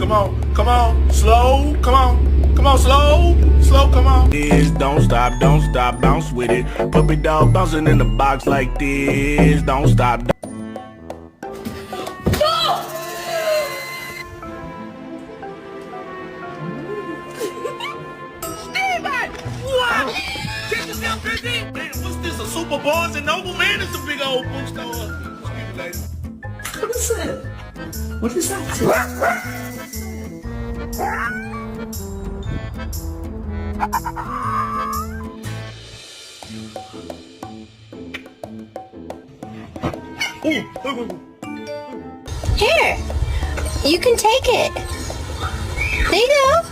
Come on, come on, slow, come on, slow, come on. Don't stop, bounce with it. Puppy dog bouncing in the box like this. Don't stop. Wow! Check this out, Chrissy! Man, what's this, a Super Barnes and Noble? Man, it's a big old bookstore. What is that? What is that? Here, you can take it. There you go.